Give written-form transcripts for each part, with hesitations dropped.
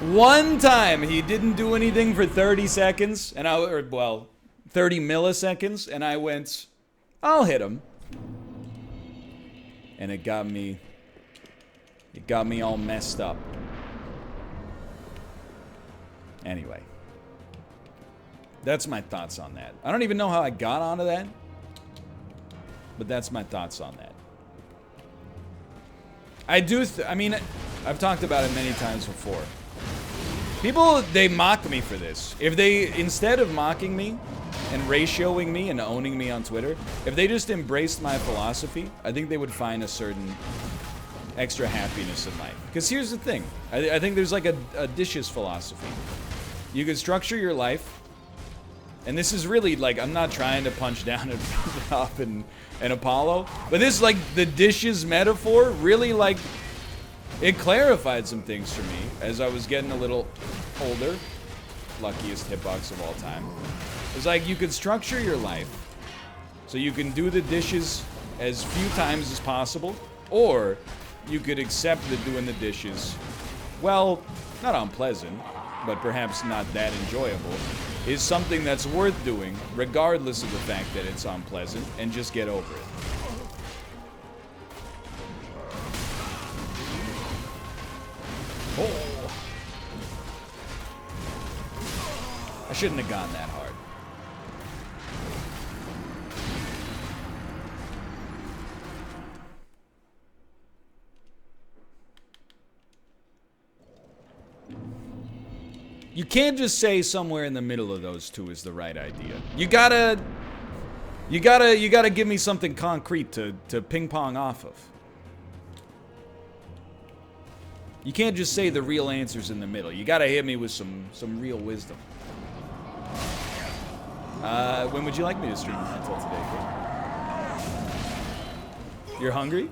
One time he didn't do anything for 30 seconds, and well, 30 milliseconds, and I went, I'll hit him. And it got me all messed up. Anyway. That's my thoughts on that. I don't even know how I got onto that. But that's my thoughts on that. I mean, I've talked about it many times before. People, they mock me for this. If they, instead of mocking me and ratioing me and owning me on Twitter, if they just embraced my philosophy, I think they would find a certain extra happiness in life. Because here's the thing. I think there's like a dishes philosophy. You can structure your life. And this is really, like, I'm not trying to punch down at Hop and Apollo, but this, like, the dishes metaphor really, like, it clarified some things for me as I was getting a little older. Luckiest hitbox of all time. It's like you could structure your life so you can do the dishes as few times as possible, or you could accept that doing the dishes, well, not unpleasant, but perhaps not that enjoyable, is something that's worth doing, regardless of the fact that it's unpleasant, and just get over it. Oh. I shouldn't have gone that hard. You can't just say somewhere in the middle of those two is the right idea. You gotta give me something concrete to ping pong off of. You can't just say the real answer's in the middle. You gotta hit me with some real wisdom. When would you like me to stream until today, Kate? You're hungry? Do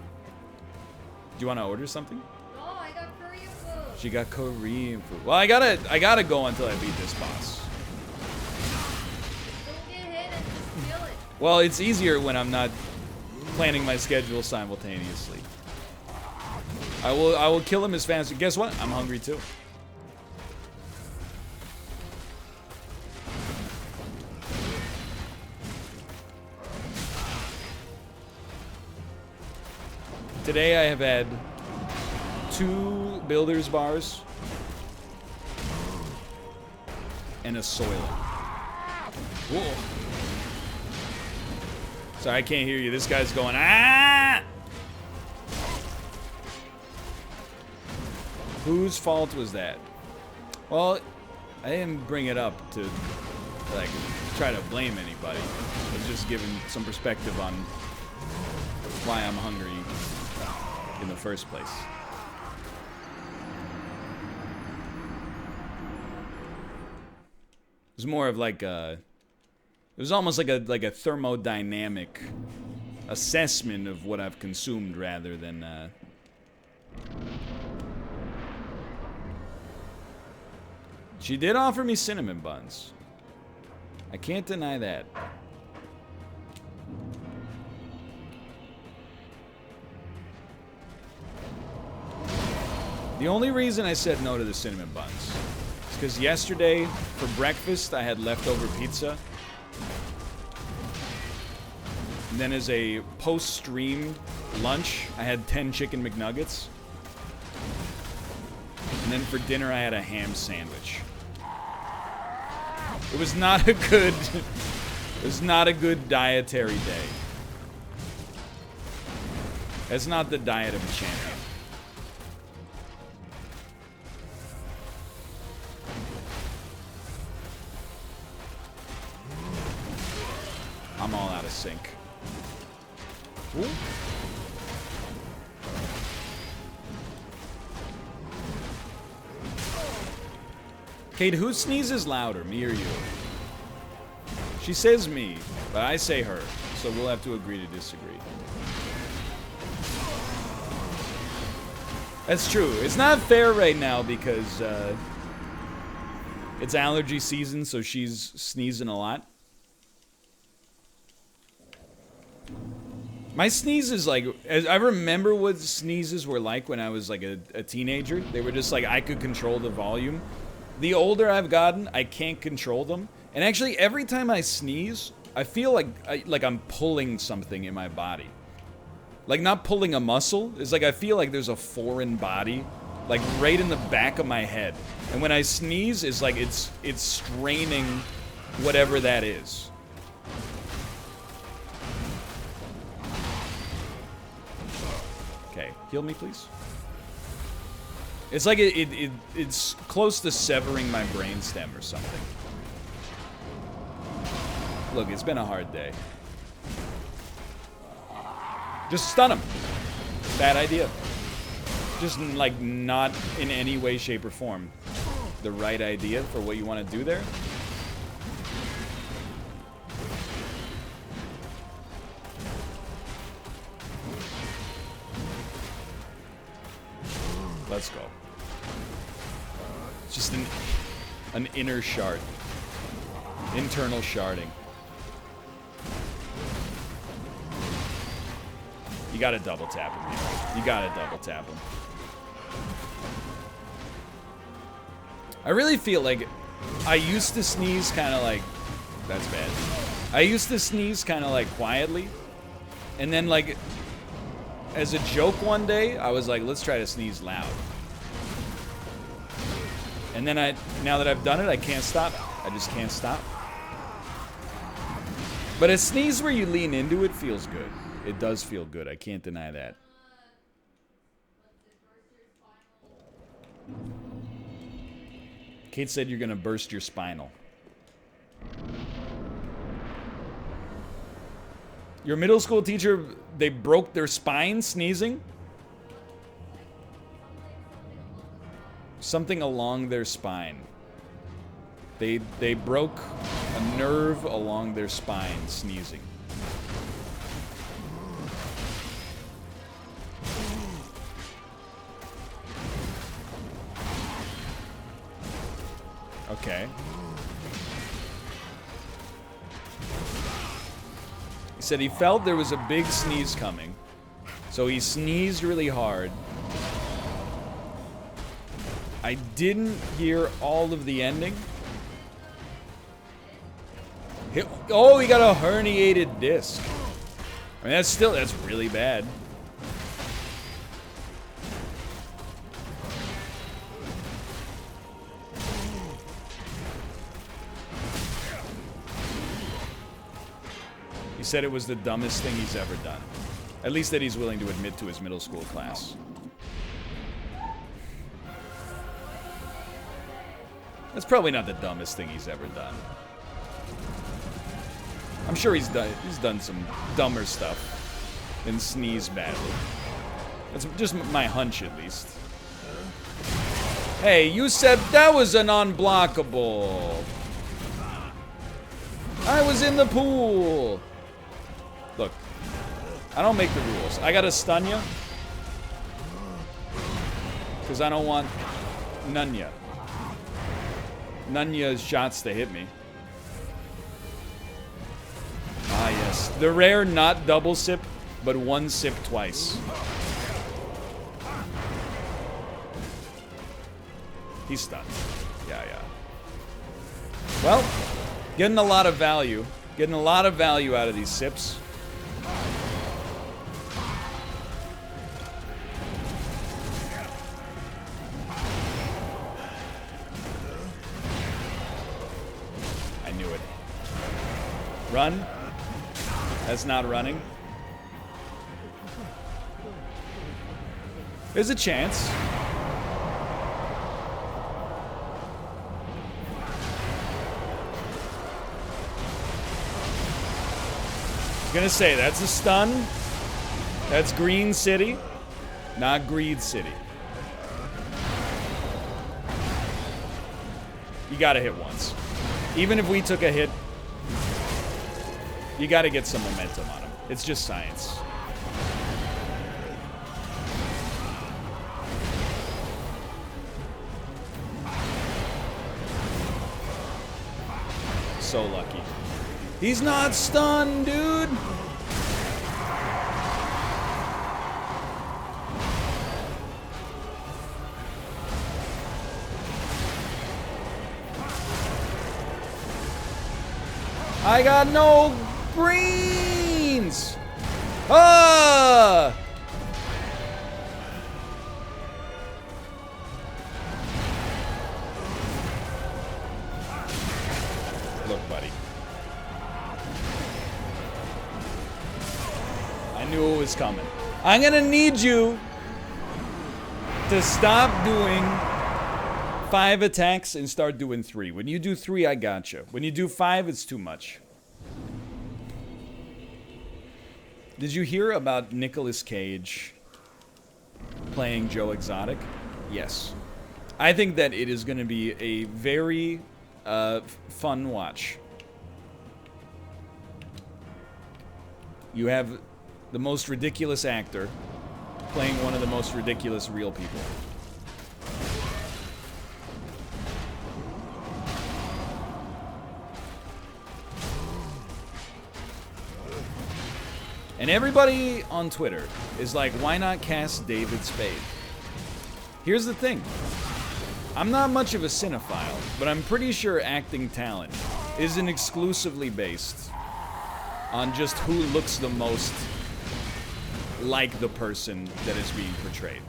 you want to order something? She got Korean food. Well, I gotta go until I beat this boss. Don't get hit and just feel it. Well, it's easier when I'm not planning my schedule simultaneously. I will kill him as fast. Guess what? I'm hungry too. Today I have had 2 builder's bars and a soylent. Whoa. Sorry, I can't hear you. This guy's going, ah! Whose fault was that? Well, I didn't bring it up to, like, try to blame anybody. I was just giving some perspective on why I'm hungry in the first place. It was more of like a, it was almost like a thermodynamic assessment of what I've consumed rather than She did offer me cinnamon buns. I can't deny that. The only reason I said no to the cinnamon buns is because yesterday for breakfast I had leftover pizza. And then as a post-stream lunch, I had 10 chicken McNuggets. And then for dinner I had a ham sandwich. It was not a good dietary day. That's not the diet of a champion. I'm all out of sync. Ooh. Kate, who sneezes louder, me or you? She says me, but I say her, so we'll have to agree to disagree. That's true. It's not fair right now because it's allergy season, so she's sneezing a lot. My sneezes, like, as I remember what sneezes were like when I was like a teenager. They were just like, I could control the volume. The older I've gotten, I can't control them. And actually, every time I sneeze, I feel like I'm pulling something in my body. Like, not pulling a muscle. It's like I feel like there's a foreign body, like, right in the back of my head. And when I sneeze, it's like it's straining whatever that is. Okay, heal me, please. It's like it's close to severing my brainstem or something. Look, it's been a hard day. Just stun him. Bad idea. Just, like, not in any way, shape, or form the right idea for what you want to do there. Let's go. It's just an inner shard. Internal sharding. You gotta double tap him here. You gotta double tap him. I really feel like I used to sneeze kind of like... That's bad. I used to sneeze kind of like quietly. And then, like, as a joke one day, I was like, let's try to sneeze loud. And then now that I've done it, I can't stop. I just can't stop. But a sneeze where you lean into it feels good. It does feel good. I can't deny that. Kate said you're gonna burst your spinal. Your middle school teacher, they broke their spine sneezing? Something along their spine. They broke a nerve along their spine sneezing. Okay. He said he felt there was a big sneeze coming, so he sneezed really hard. I didn't hear all of the ending. Oh, he got a herniated disc. I mean, that's really bad. He said it was the dumbest thing he's ever done. At least that he's willing to admit to his middle school class. That's probably not the dumbest thing he's ever done. I'm sure he's done some dumber stuff than sneeze badly. That's just my hunch, at least. Hey, you said that was an unblockable. I was in the pool. Look, I don't make the rules. I gotta stun you. Because I don't want Nunya. Nunya's shots to hit me. Ah, yes. The rare not double sip, but one sip twice. He's stunned. Yeah. Well, getting a lot of value. Getting a lot of value out of these sips. I knew it. Run. That's not running. There's a chance. I was gonna say, that's a stun. That's Green City, not Greed City. You gotta hit once. Even if we took a hit, you gotta get some momentum on him. It's just science. So lucky. He's not stunned, dude! I got no greens! Ah! Look, buddy. I knew it was coming. I'm gonna need you to stop doing 5 attacks and start doing 3. When you do 3, I gotcha. When you do 5, it's too much. Did you hear about Nicolas Cage playing Joe Exotic? Yes. I think that it is going to be a very fun watch. You have the most ridiculous actor playing one of the most ridiculous real people. And everybody on Twitter is like, why not cast David Spade? Here's the thing. I'm not much of a cinephile, but I'm pretty sure acting talent isn't exclusively based on just who looks the most like the person that is being portrayed.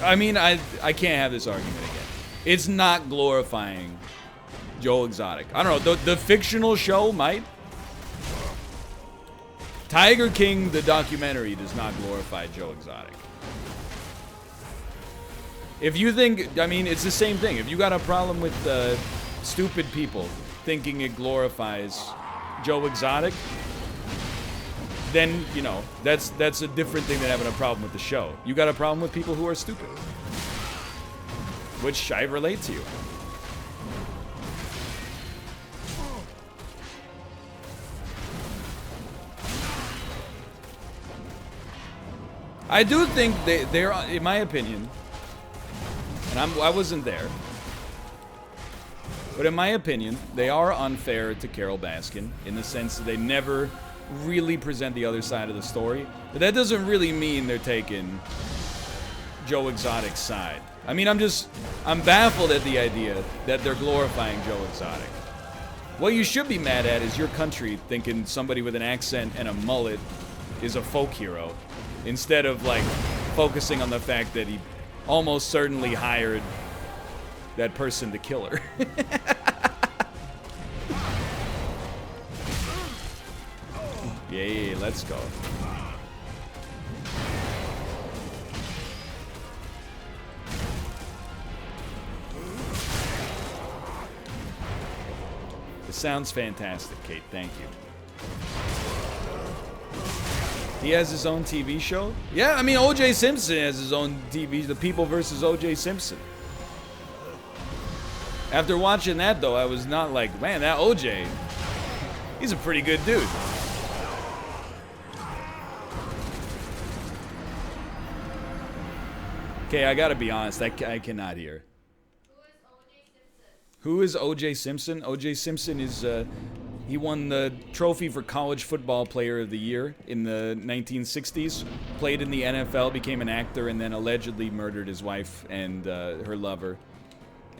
I mean, I can't have this argument again. It's not glorifying Joe Exotic. I don't know, the fictional show might. Tiger King, the documentary, does not glorify Joe Exotic. If you think, I mean, it's the same thing. If you got a problem with stupid people thinking it glorifies Joe Exotic, then, you know, that's a different thing than having a problem with the show. You got a problem with people who are stupid. Which I relate to you. I do think they're, in my opinion, and I wasn't there, but in my opinion, they are unfair to Carol Baskin in the sense that they never really present the other side of the story. But that doesn't really mean they're taking Joe Exotic's side. I mean, I'm baffled at the idea that they're glorifying Joe Exotic. What you should be mad at is your country thinking somebody with an accent and a mullet is a folk hero, instead of, like, focusing on the fact that he almost certainly hired that person to kill her. Yay, let's go. It sounds fantastic, Kate. Thank you. He has his own TV show? Yeah, I mean, O.J. Simpson has his own TV, The People versus O.J. Simpson. After watching that, though, I was not like, man, that O.J., he's a pretty good dude. Okay, I gotta be honest, I cannot hear. Who is O.J. Simpson? O.J. Simpson is, he won the trophy for College Football Player of the Year in the 1960s. Played in the NFL, became an actor, and then allegedly murdered his wife and her lover.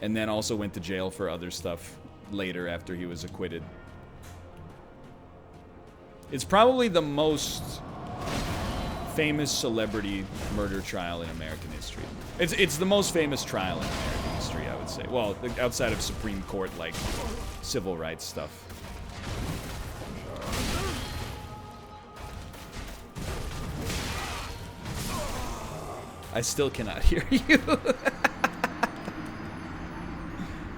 And then also went to jail for other stuff later after he was acquitted. It's probably the most famous celebrity murder trial in American history. It's the most famous trial in American history, I would say. Well, outside of Supreme Court, like, civil rights stuff. I still cannot hear you.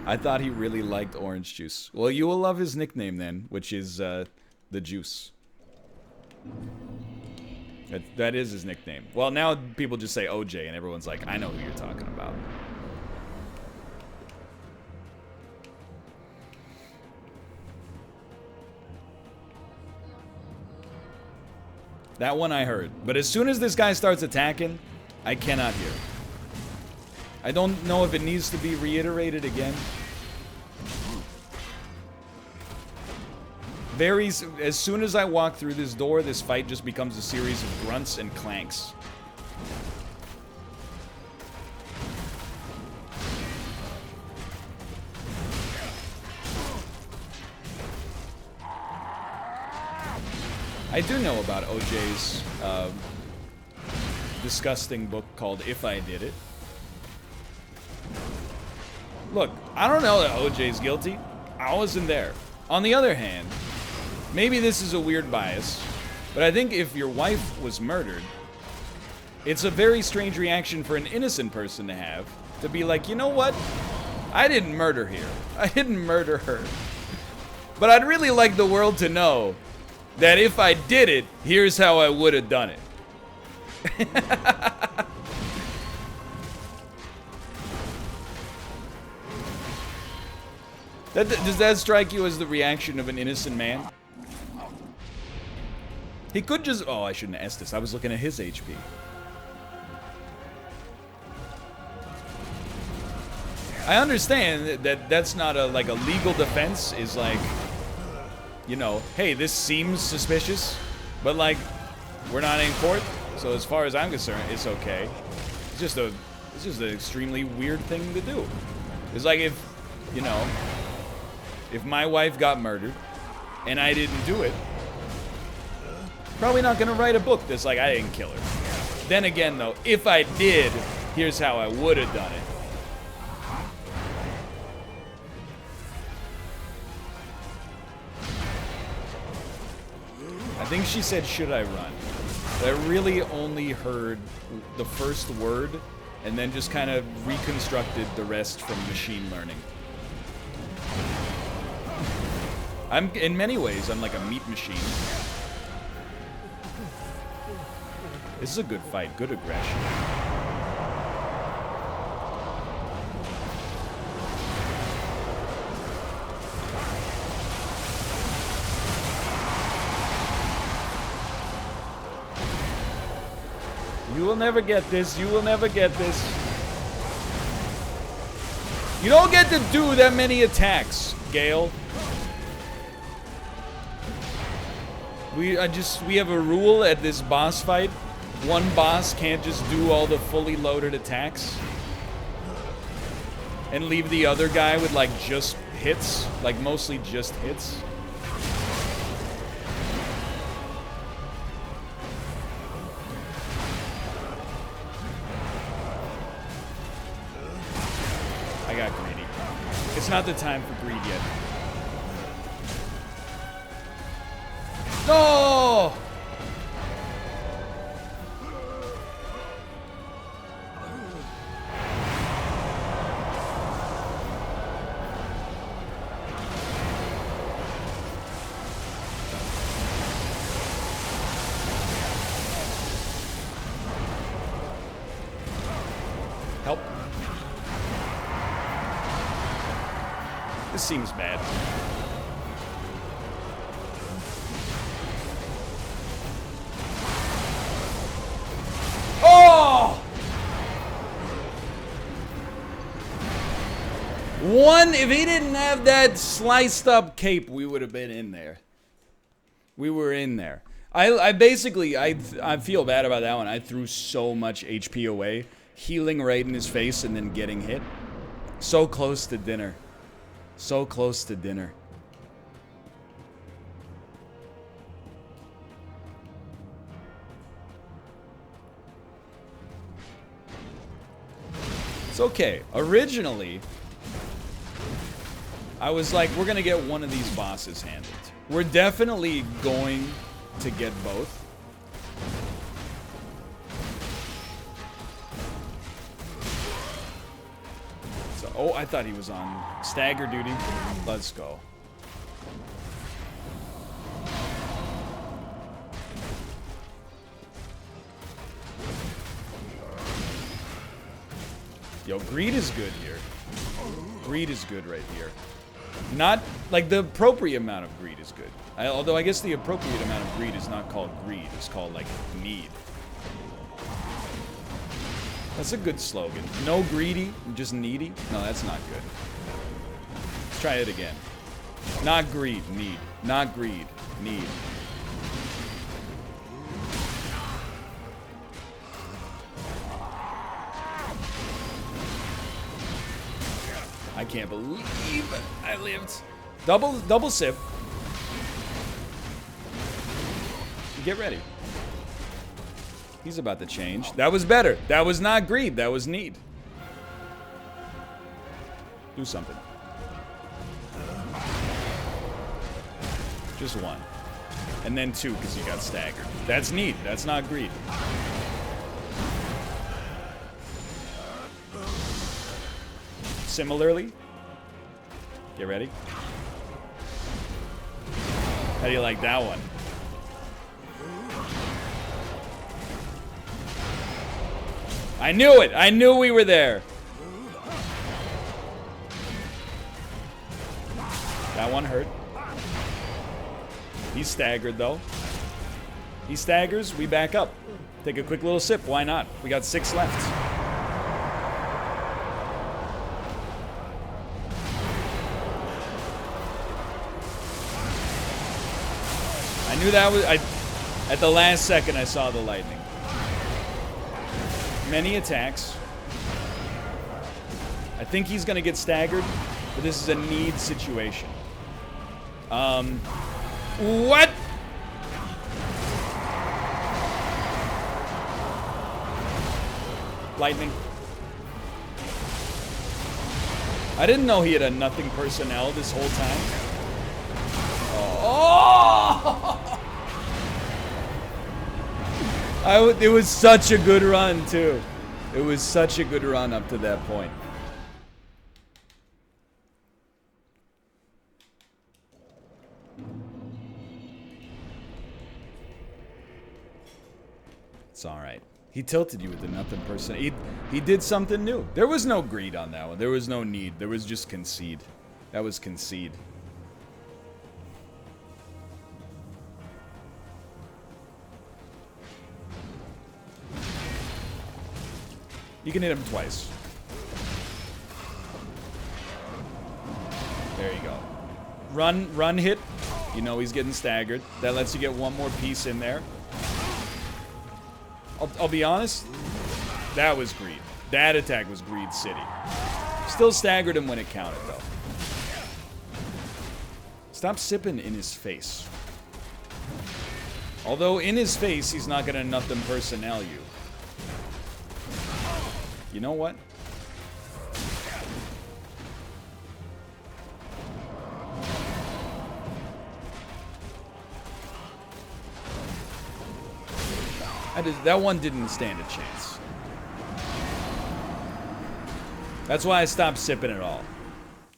I thought he really liked orange juice. Well, you will love his nickname then, which is the Juice. That is his nickname. Well, now people just say OJ, and everyone's like, I know who you're talking about. That one I heard. But as soon as this guy starts attacking, I cannot hear. I don't know if it needs to be reiterated again. As soon as I walk through this door, this fight just becomes a series of grunts and clanks. I do know about OJ's disgusting book called If I Did It. Look, I don't know that OJ's guilty. I wasn't there. On the other hand, maybe this is a weird bias, but I think if your wife was murdered, it's a very strange reaction for an innocent person to have, to be like, you know what? I didn't murder here. I didn't murder her. But I'd really like the world to know that if I did it, here's how I would have done it. Does that strike you as the reaction of an innocent man? He could just... Oh, I shouldn't have asked this. I was looking at his HP. I understand that that's not a like a legal defense. Is like, you know, hey, this seems suspicious, but like, we're not in court, so as far as I'm concerned, it's okay. It's just an extremely weird thing to do. It's like if, you know, if my wife got murdered and I didn't do it, probably not gonna write a book that's like, I didn't kill her. Then again, though, if I did, here's how I would have done it. I think she said, should I run? But I really only heard the first word and then just kind of reconstructed the rest from machine learning. In many ways, I'm like a meat machine. This is a good fight, good aggression. You will never get this. You will never get this. You don't get to do that many attacks, Gale. We have a rule at this boss fight. One boss can't just do all the fully loaded attacks and leave the other guy with like just hits, like mostly just hits. I got greedy. It's not the time for greed yet. No! Help. This seems bad. Oh! If he didn't have that sliced up cape, we would have been in there. We were in there. I feel bad about that one. I threw so much HP away, healing right in his face and then getting hit. So close to dinner. So close to dinner. It's okay. Originally, I was like, we're gonna get one of these bosses handled. We're definitely going to get both. So, oh, I thought he was on stagger duty. Let's go. Yo, greed is good here. Greed is good right here. Not, like, the appropriate amount of greed is good. Although I guess the appropriate amount of greed is not called greed. It's called, like, need. That's a good slogan. No greedy, just needy. No, that's not good. Let's try it again. Not greed, need. Not greed, need. I can't believe I lived. Double sip. Get ready. He's about to change. That was better. That was not greed. That was need. Do something. Just one. And then two because you got staggered. That's need. That's not greed. Similarly. Get ready. How do you like that one? I knew it! I knew we were there! That one hurt. He's staggered, though. He staggers, we back up. Take a quick little sip, why not? We got 6 left. I knew that was... at the last second, I saw the lightning. Many attacks. I think he's gonna get staggered, but this is a need situation. What? Lightning. I didn't know he had a nothing personnel this whole time. Oh! It was such a good run, too. It was such a good run up to that point. It's alright. He tilted you with the nothing person. He did something new. There was no greed on that one. There was no need. There was just concede. That was concede. You can hit him twice. There you go. Run hit. You know he's getting staggered. That lets you get one more piece in there. I'll be honest. That was greed. That attack was greed city. Still staggered him when it counted, though. Stop sipping in his face. Although in his face, he's not gonna nothing personnel you. You know what? That one didn't stand a chance. That's why I stopped sipping it all.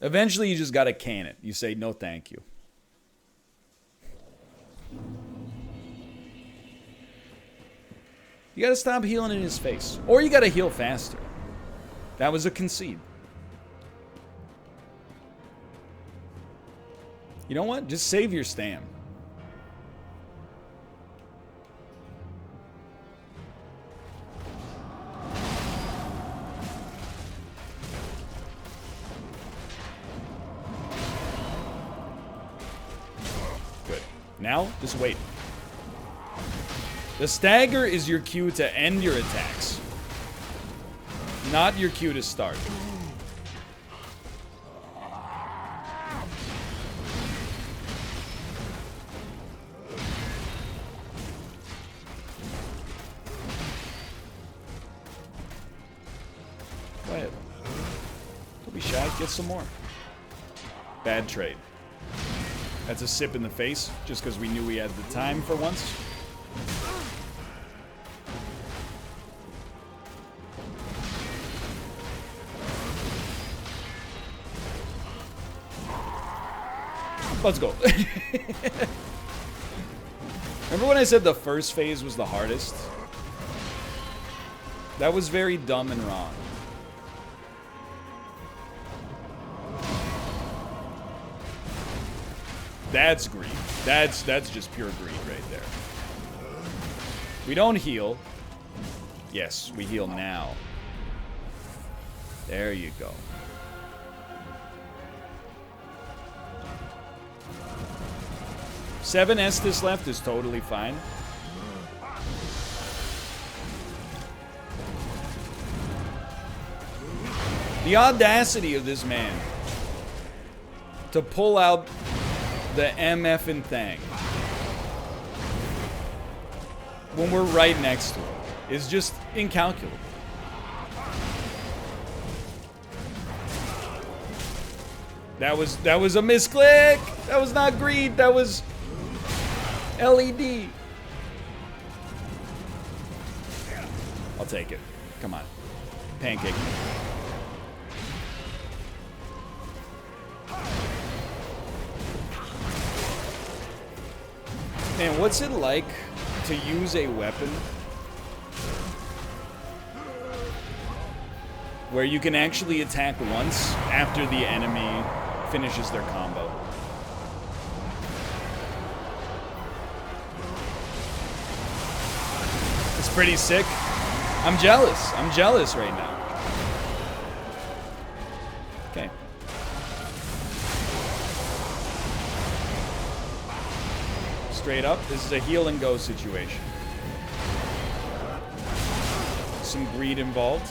Eventually, you just gotta can it. You say, no thank you. You gotta stop healing in his face. Or you gotta heal faster. That was a concede. You know what? Just save your stam. Good. Now, just wait. The stagger is your cue to end your attacks. Not your cue to start. Go ahead. Don't be shy. Get some more. Bad trade. That's a sip in the face, just because we knew we had the time for once. Let's go. Remember when I said the first phase was the hardest? That was very dumb and wrong. That's greed. That's just pure greed right there. We don't heal. Yes, we heal now. There you go. Seven Estus left is totally fine. The audacity of this man to pull out the MF and thing. when we're right next to him is just incalculable. That was a misclick. That was not greed. That was LED. I'll take it. Come on. Pancake. Man, what's it like to use a weapon where you can actually attack once after the enemy finishes their combo? It's pretty sick. I'm jealous. I'm jealous right now. Okay. Straight up, this is a heal and go situation. Some greed involved.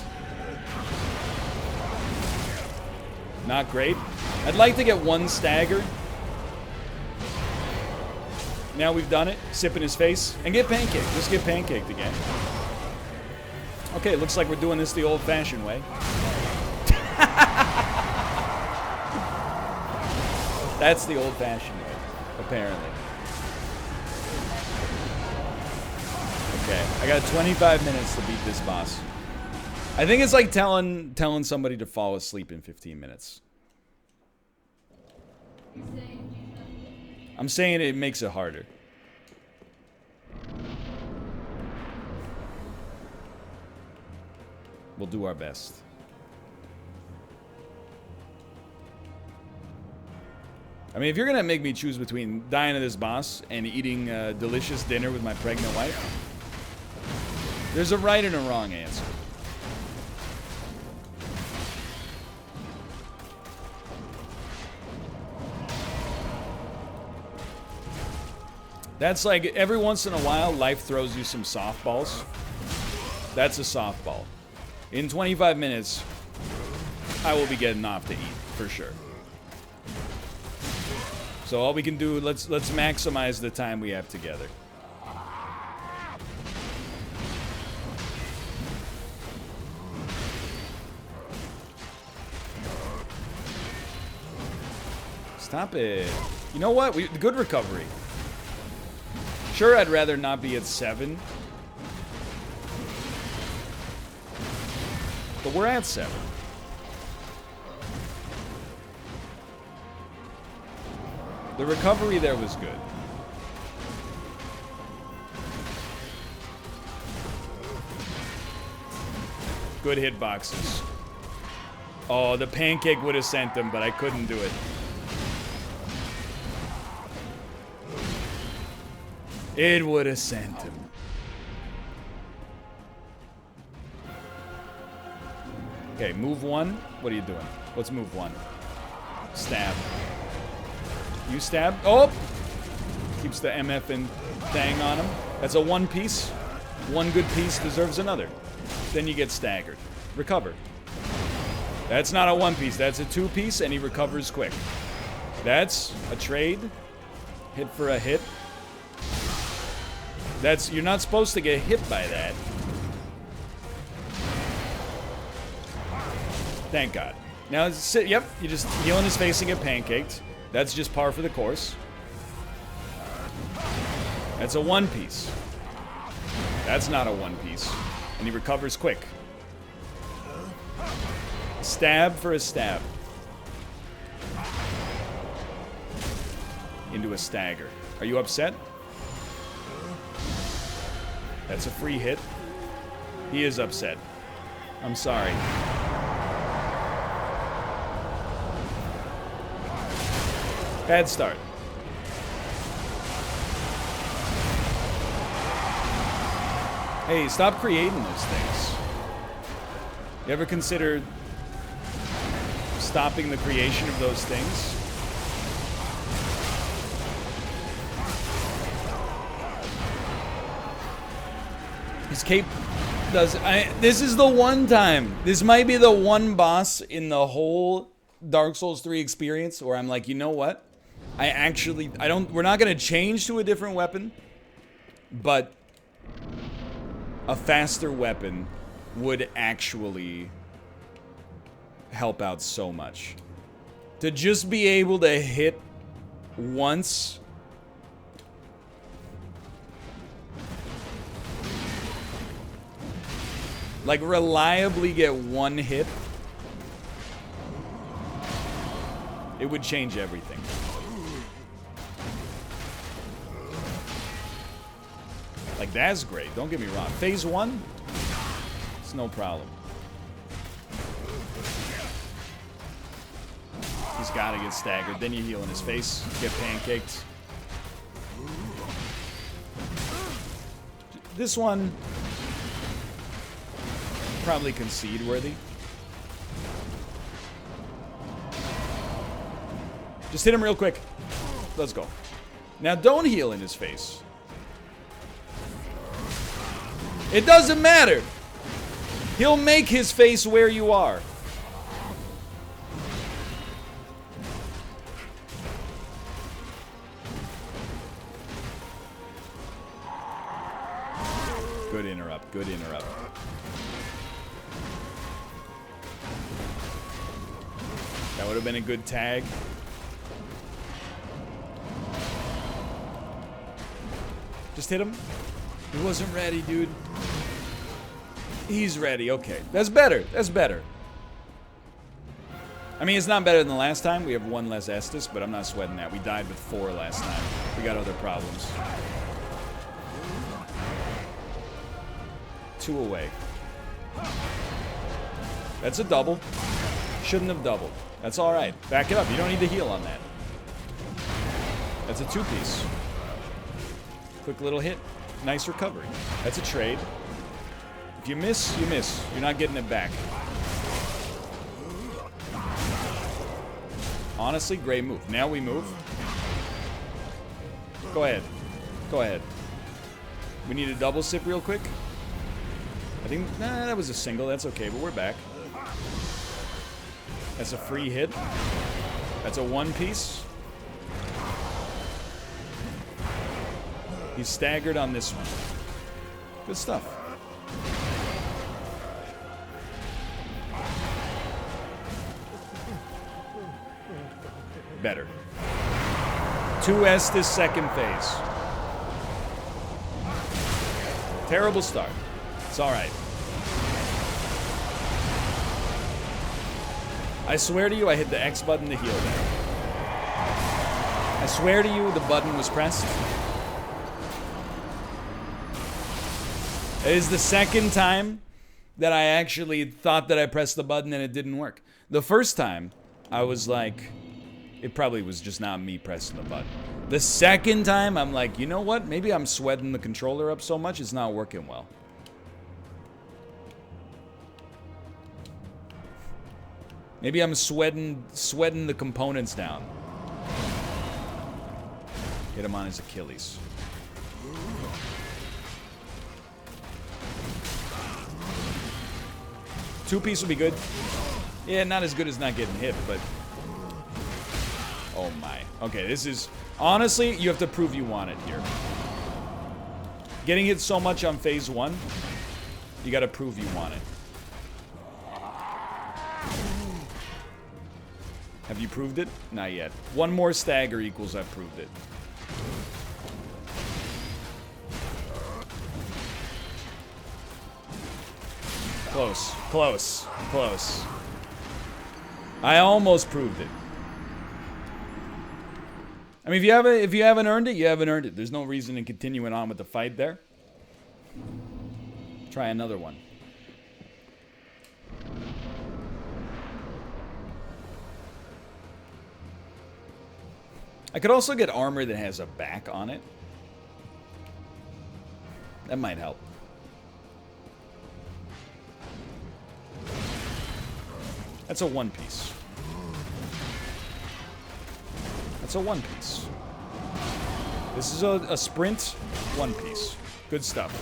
Not great. I'd like to get one stagger. Now we've done it. Sip in his face. And get pancaked. Just get pancaked again. Okay, looks like we're doing this the old-fashioned way. That's the old-fashioned way, apparently. Okay, I got 25 minutes to beat this boss. I think it's like telling somebody to fall asleep in 15 minutes. I'm saying it makes it harder. We'll do our best. I mean, if you're gonna make me choose between dying to this boss and eating a delicious dinner with my pregnant wife, there's a right and a wrong answer. That's like, every once in a while, life throws you some softballs. That's a softball. In 25 minutes, I will be getting off to eat, for sure. So all we can do, let's maximize the time we have together. Stop it. You know what? Good recovery. Sure, I'd rather not be at 7. But we're at 7. The recovery there was good. Good hitboxes. Oh, the pancake would have sent him, but I couldn't do it. It would have sent him. Okay, move 1. What are you doing? Let's move 1. Stab. You stab. Oh! Keeps the MF and thing on him. That's a 1 piece. 1 good piece deserves another. Then you get staggered. Recover. That's not a 1 piece. That's a 2 piece, and he recovers quick. That's a trade. Hit for a hit. That's, you're not supposed to get hit by that. Thank God. Now, sit, yep, you just heal in his face and get pancaked. That's just par for the course. That's a 1 piece. That's not a 1 piece. And he recovers quick. Stab for a stab. Into a stagger. Are you upset? That's a free hit. He is upset. I'm sorry. Bad start. Hey, stop creating those things. You ever considered stopping the creation of those things? His cape does... this is the one time. This might be the one boss in the whole Dark Souls 3 experience where I'm like, you know what? We're not going to change to a different weapon, but a faster weapon would actually help out so much. To just be able to hit once. Like, reliably get one hit. It would change everything. Like, that's great. Don't get me wrong. Phase 1, it's no problem. He's got to get staggered. Then you heal in his face. Get pancaked. This one, probably concede worthy. Just hit him real quick. Let's go. Now don't heal in his face. It doesn't matter. He'll make his face where you are. Good interrupt. Good interrupt. That would have been a good tag. Just hit him. He wasn't ready, dude. He's ready. Okay. That's better. That's better. I mean, it's not better than the last time. We have one less Estus, but I'm not sweating that. We died with 4 last time. We got other problems. 2 away. That's a double. Shouldn't have doubled. That's all right. Back it up. You don't need to heal on that. That's a 2-piece. Quick little hit. Nice recovery. That's a trade. If you miss, you miss. You're not getting it back. Honestly, great move. Now we move. Go ahead. Go ahead. We need a double sip real quick. I think, nah, that was a single. That's okay, but we're back. That's a free hit. That's a 1-piece. He's staggered on this one. Good stuff. Better. 2S this second phase. Terrible start. It's alright. I swear to you, I hit the X button to heal there. I swear to you, the button was pressed. It is the second time that I actually thought that I pressed the button and it didn't work. The first time, I was like, it probably was just not me pressing the button. The second time, I'm like, you know what? Maybe I'm sweating the controller up so much, it's not working well. Maybe I'm sweating the components down. Hit him on his Achilles. Two-piece would be good. Yeah, not as good as not getting hit, but... Oh my. Okay, this is... Honestly, you have to prove you want it here. Getting hit so much on phase 1, you gotta prove you want it. Have you proved it? Not yet. One more stagger equals I've proved it. Close, close, close. I almost proved it. I mean, if you haven't earned it, you haven't earned it. There's no reason in continuing on with the fight there. Try another one. I could also get armor that has a back on it. That might help. That's a 1-piece. That's a 1-piece. This is a sprint 1-piece. Good stuff.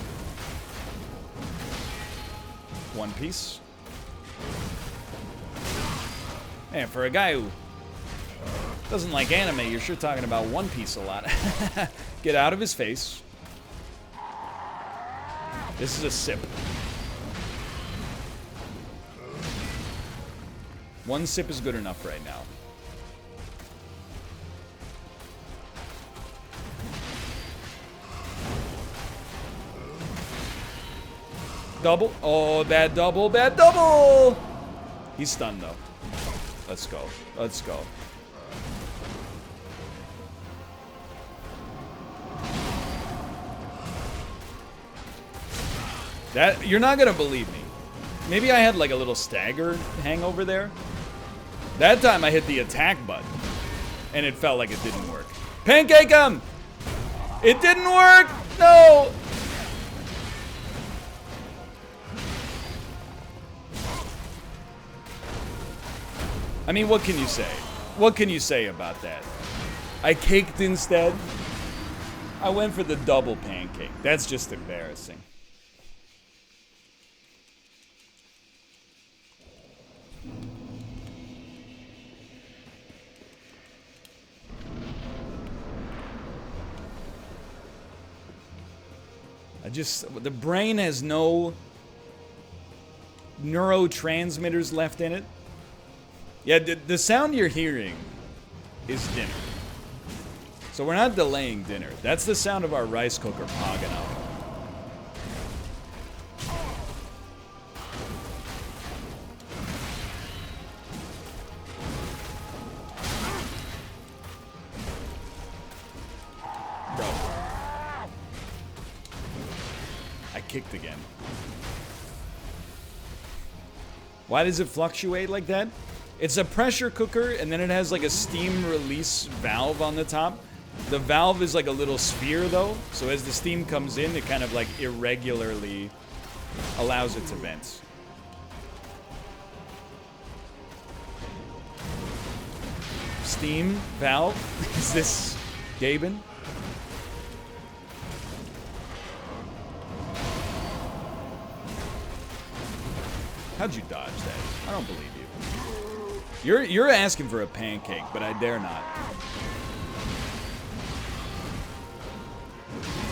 1-piece. Man, for a guy who doesn't like anime, you're sure talking about 1-piece a lot. Get out of his face. This is a sip. One sip is good enough right now. Double. Oh, bad double, bad double! He's stunned, though. Let's go. Let's go. That, you're not gonna believe me. Maybe I had like a little stagger hangover there. That time I hit the attack button, and it felt like it didn't work. Pancake him! It didn't work! No! I mean, what can you say? What can you say about that? I caked instead. I went for the double pancake. That's just embarrassing. The brain has no neurotransmitters left in it. Yeah, the sound you're hearing is dinner. So we're not delaying dinner. That's the sound of our rice cooker pogging up. Bro. I kicked again. Why does it fluctuate like that? It's a pressure cooker, and then it has like a steam release valve on the top. The valve is like a little sphere, though, so as the steam comes in, it kind of like irregularly allows it to vent. Steam valve? Is this Gaben? How'd you dodge that? I don't believe you. You're asking for a pancake, but I dare not.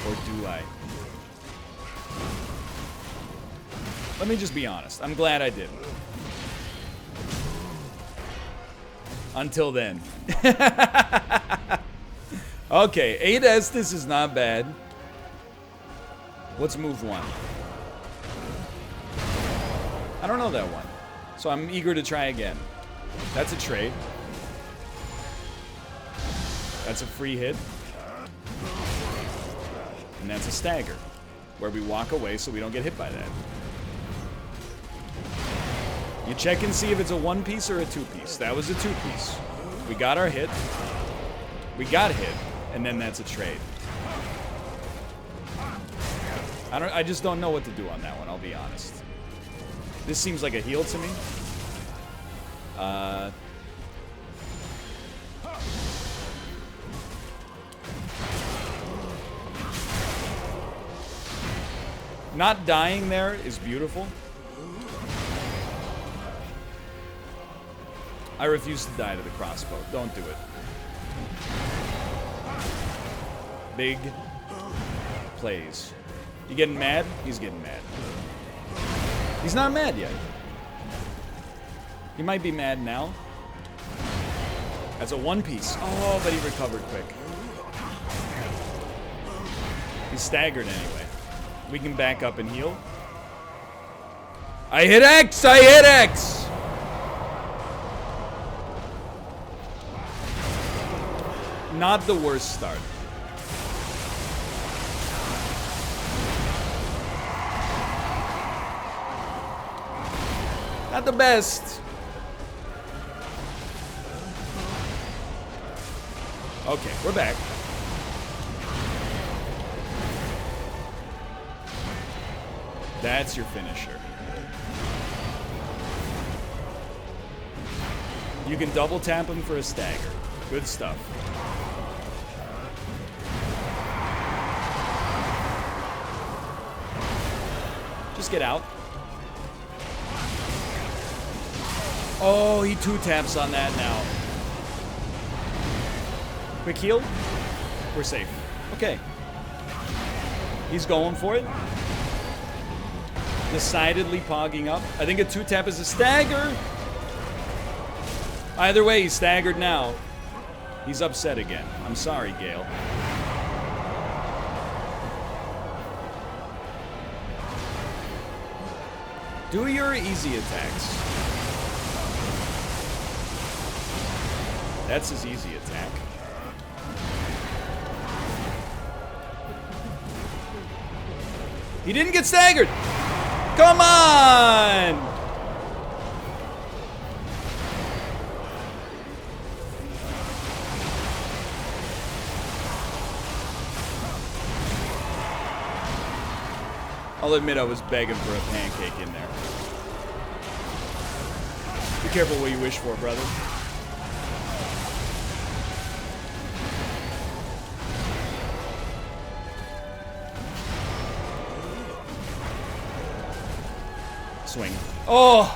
Or do I? Let me just be honest. I'm glad I didn't. Until then. Okay, 8 Estus is not bad. What's move 1? I don't know that one. So I'm eager to try again. That's a trade. That's a free hit. And that's a stagger, where we walk away so we don't get hit by that. You check and see if it's a 1-piece or a 2-piece. That was a 2-piece. We got our hit. We got hit, and then that's a trade. I just don't know what to do on that one, I'll be honest. This seems like a heal to me. Not dying there is beautiful. I refuse to die to the crossbow. Don't do it. Big plays. You getting mad? He's getting mad. He's not mad yet. He might be mad now. That's a 1-piece. Oh, but he recovered quick. He's staggered anyway. We can back up and heal. I hit X! I hit X! Not the worst start. Not the best. Okay, we're back. That's your finisher. You can double tap him for a stagger. Good stuff. Just get out. Oh, he 2-taps on that now. Quick heal. We're safe. Okay. He's going for it. Decidedly pogging up. I think a 2-tap is a stagger. Either way, he's staggered now. He's upset again. I'm sorry, Gale. Do your easy attacks. That's his easy attack. He didn't get staggered! Come on! I'll admit I was begging for a pancake in there. Be careful what you wish for, brother. Swing. Oh!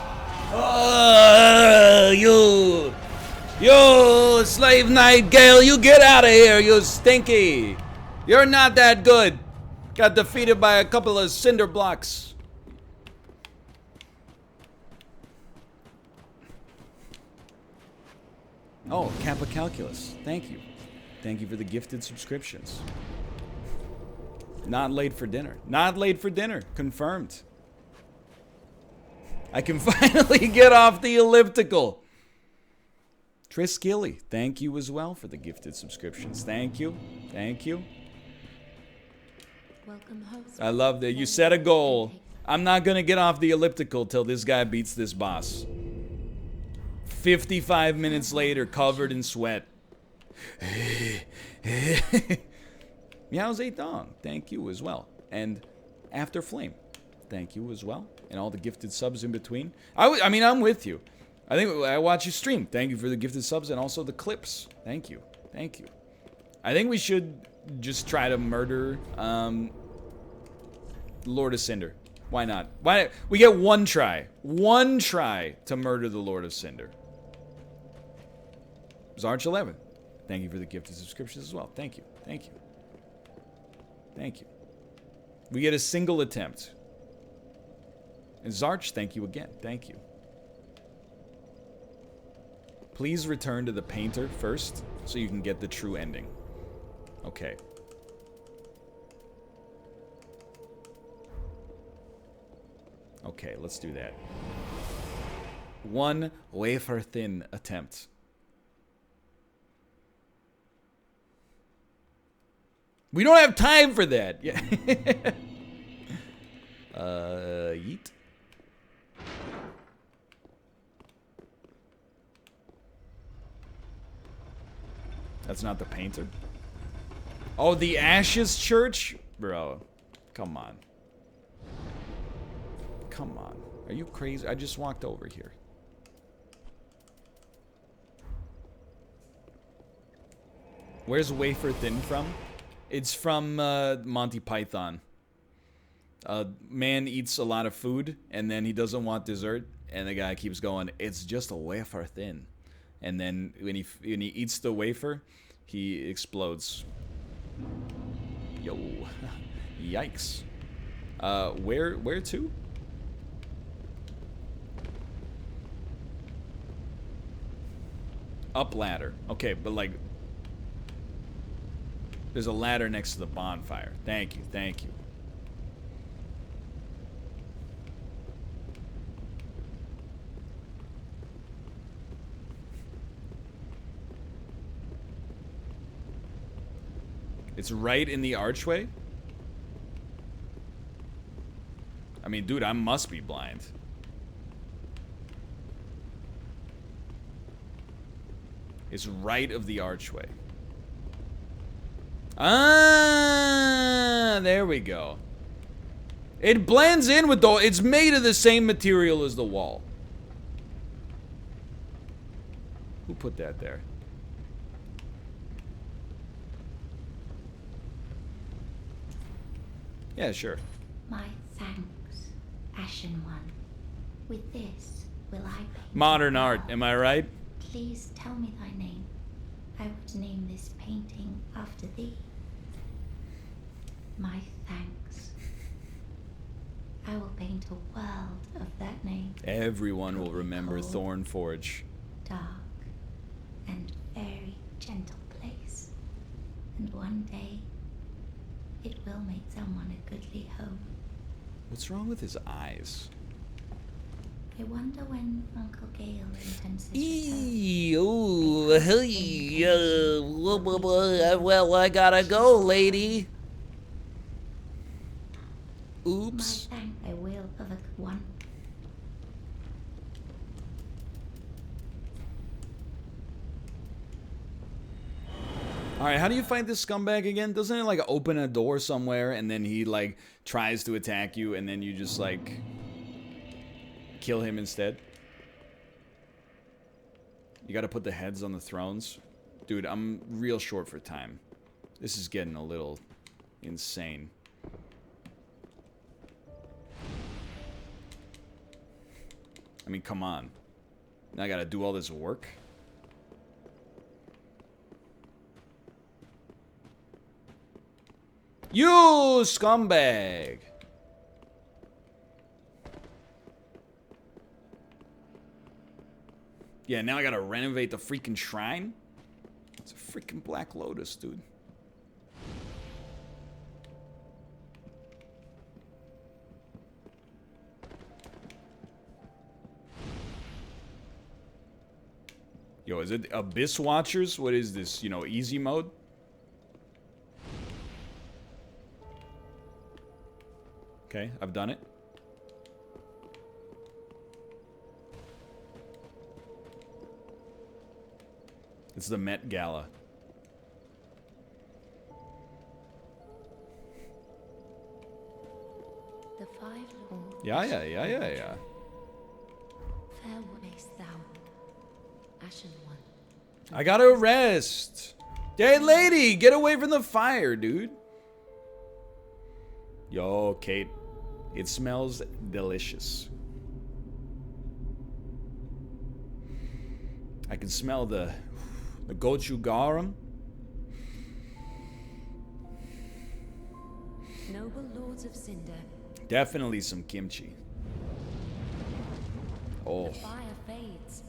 You slave night Gale, you get out of here, you stinky! You're not that good. Got defeated by a couple of cinder blocks. Oh, Kappa Calculus. Thank you. Thank you for the gifted subscriptions. Not late for dinner. Not late for dinner. Confirmed. I can finally get off the elliptical. Tris Gilly, thank you as well for the gifted subscriptions. Thank you. Thank you. Welcome, host. I love that. You set a goal. I'm not going to get off the elliptical till this guy beats this boss. 55 minutes later, covered in sweat. Meow's 8 Dong, thank you as well. And After Flame, thank you as well. And all the gifted subs in between. I mean, I'm with you. I think I watch you stream. Thank you for the gifted subs and also the clips. Thank you. Thank you. I think we should just try to murder Lord of Cinder. Why not? Why we get one try to murder the Lord of Cinder. Zarch11, thank you for the gifted subscriptions as well. Thank you. Thank you. Thank you. We get a single attempt. And Zarch, thank you again. Thank you. Please return to the painter first so you can get the true ending. Okay. Okay, let's do that. One wafer thin attempt. We don't have time for that. Yeah. Yeet. That's not the painter. Oh, the Ashes Church? Bro, come on. Come on. Are you crazy? I just walked over here. Where's Wafer Thin from? It's from Monty Python. Man eats a lot of food, and then he doesn't want dessert, and the guy keeps going, it's just a wafer thin. And then when he eats the wafer, he explodes. Yo. Yikes. Where to? Up ladder. Okay, but like... There's a ladder next to the bonfire. Thank you, thank you. It's right in the archway? I mean, dude, I must be blind. It's right of the archway. Ah, there we go. It blends in with the... It's made of the same material as the wall. Who put that there? Yeah, sure. My thanks, Ashen One. With this will I paint Modern thee art, well. am I right? Please tell me thy name. I would name this painting after thee. My thanks, I will paint a world of that name. Everyone will remember Thornforge. Dark and very gentle place. And one day, it will make someone a goodly home. What's wrong with his eyes? I wonder when Uncle Gale intends his Well, I gotta go, lady. Oops. My thank I will of a one. Alright, how do you fight this scumbag again? Doesn't it like open a door somewhere and then he like tries to attack you and then you just like kill him instead? You gotta put the heads on the thrones. Dude, I'm real short for time. This is getting a little insane. I mean, come on. Now I gotta do all this work? You scumbag! Yeah, now I gotta renovate the freaking shrine? It's a freaking Black Lotus, dude. Yo, is it Abyss Watchers? What is this? You know, easy mode? Okay, I've done it. It's the Met Gala. The five lords. Yeah. Fair wayest thou, Ashen One. I gotta rest. Hey, lady, get away from the fire, dude. Yo, Kate, it smells delicious. I can smell the gochugarum. Noble lords of Cinder. Definitely some kimchi. Oh. The fire fades.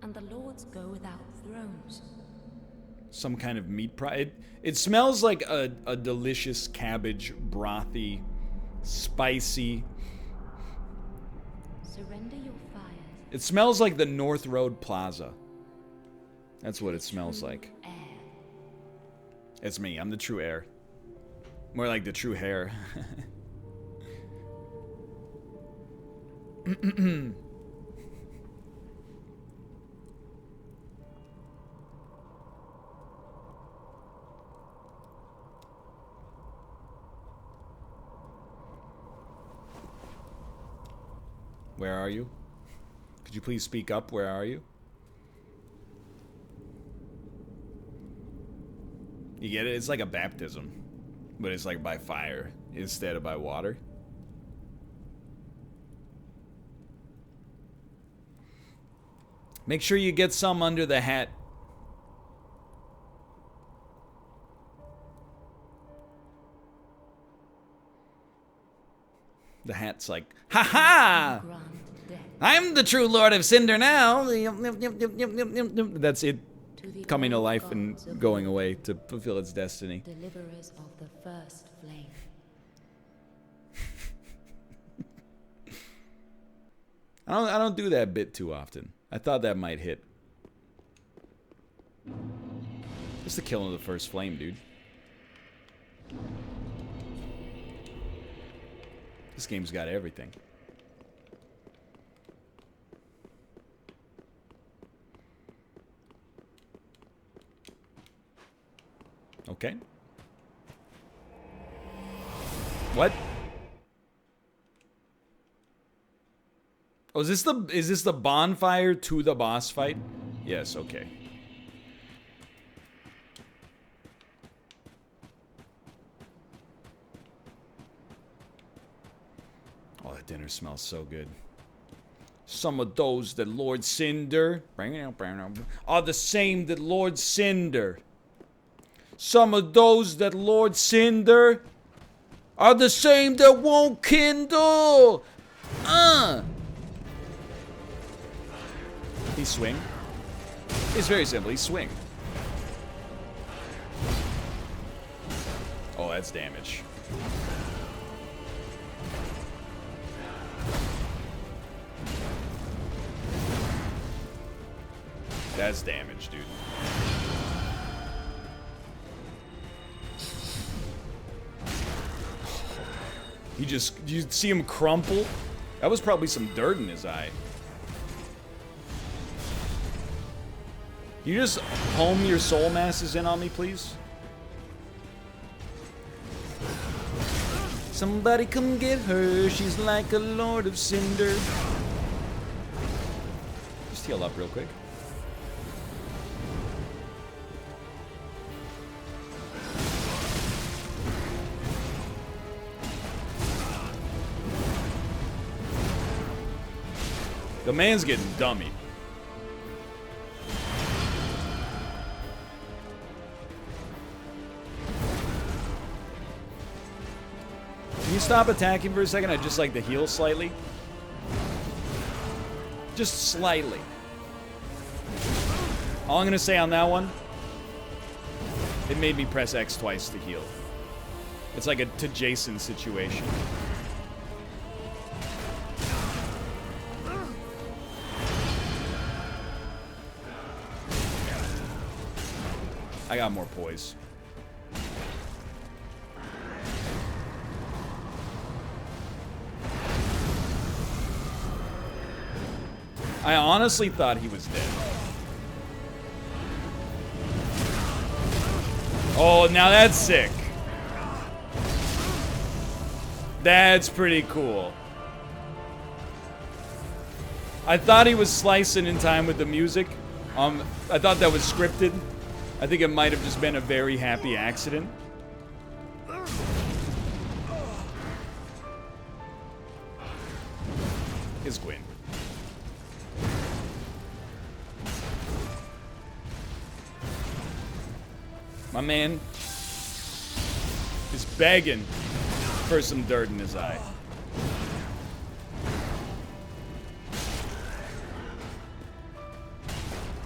And the lords go without thrones. Some kind of meat it smells like a delicious cabbage, brothy, spicy. Surrender your fires. It smells like the North Road Plaza. That's what it smells like. Air. It's me. I'm the true heir. More like the true hair. Where are you? Could you please speak up? Where are you? You get it? It's like a baptism. But it's like by fire instead of by water. Make sure you get some under the hat. The hat's like, ha ha! I'm the true Lord of Cinder now. That's it coming to life and going away to fulfill its destiny. Deliverers of the first flame. I don't do that bit too often. I thought that might hit. Just the killing of the first flame, dude. This game's got everything. Okay. What? Oh, is this the bonfire to the boss fight? Yes, okay. Oh, that dinner smells so good. Some of those that Lord Cinder are the same that Lord Cinder. Some of those that Lord Cinder are the same that won't kindle. He swing. It's very simple. He swing. Oh, that's damage. That's damage, dude. You see him crumple? That was probably some dirt in his eye. You just home your soul masses in on me, please? Somebody come get her. She's like a lord of cinder. Just heal up real quick. The man's getting dummy. Can you stop attacking for a second? I'd just like to heal slightly. Just slightly. All I'm gonna say on that one, it made me press X twice to heal. It's like a to Jason situation. I got more poise. I honestly thought he was dead. Oh, now that's sick. That's pretty cool. I thought he was slicing in time with the music. I thought that was scripted. I think it might have just been a very happy accident. Is Gwyn. My man is begging for some dirt in his eye.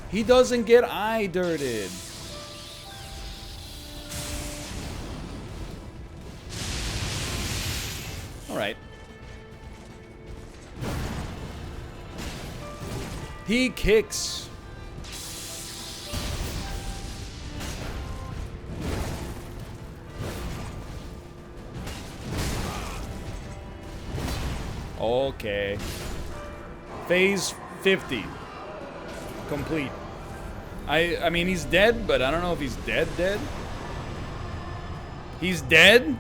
He doesn't get eye dirted. All right. He kicks. Okay. Phase 50. Complete. I mean, he's dead, but I don't know if he's dead. He's dead?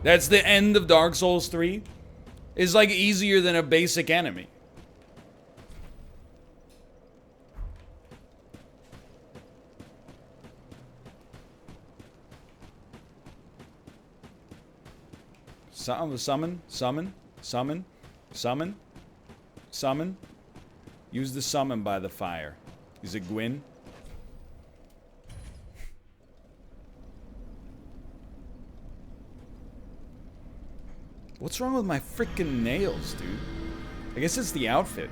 That's the end of Dark Souls 3? It's like easier than a basic enemy. Summon. Use the summon by the fire. Is it Gwyn? What's wrong with my freaking nails, dude? I guess it's the outfit.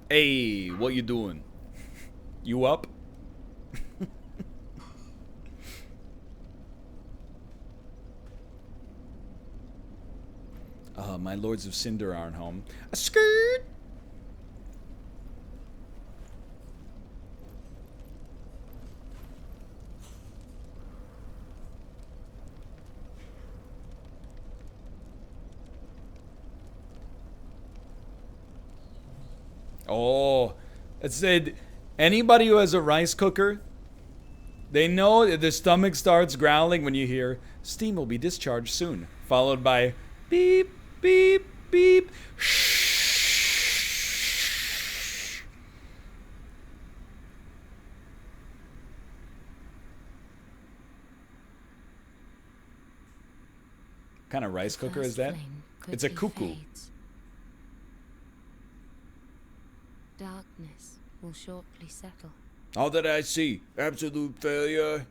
Hey, what you doing? You up? My Lords of Cinder aren't home. A skirt! Oh, it said anybody who has a rice cooker, they know that their stomach starts growling when you hear steam will be discharged soon, followed by beep, beep, beep. Shh. kind of rice cooker is First that? flame It's a quickly cuckoo. fades. Darkness will shortly settle. All that I see, absolute failure.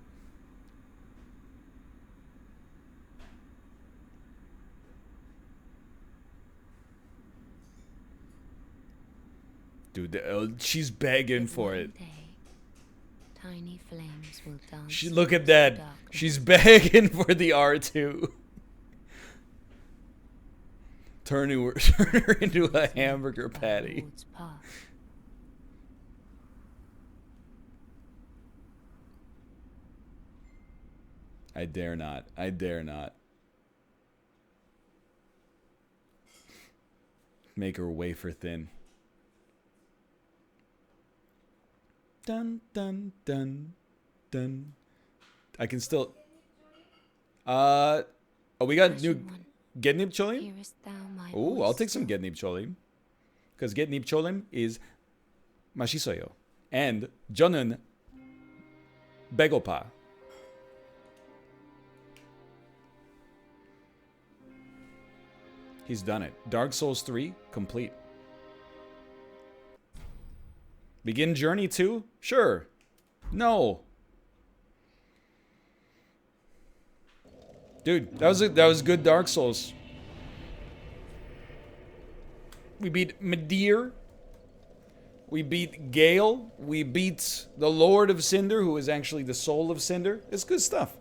Dude, she's begging for One it. day, tiny flames will dance. Look at across that. the darkness. She's begging for the R2. Turn her into a hamburger By patty. Lord's path. I dare not. I dare not. Make her wafer thin. Dun dun dun dun. I can still. Oh, we got new Passion one, Gednib Cholim. hearest thou my Oh, voice I'll take some still? Gednib Cholim, because Gednib Cholim is Mashisoyo and Jonun Begopa. He's done it. Dark Souls 3 complete. Begin Journey 2? Sure. No. Dude, that was good Dark Souls. We beat Medir. We beat Gale. We beat the Lord of Cinder, who is actually the soul of Cinder. It's good stuff.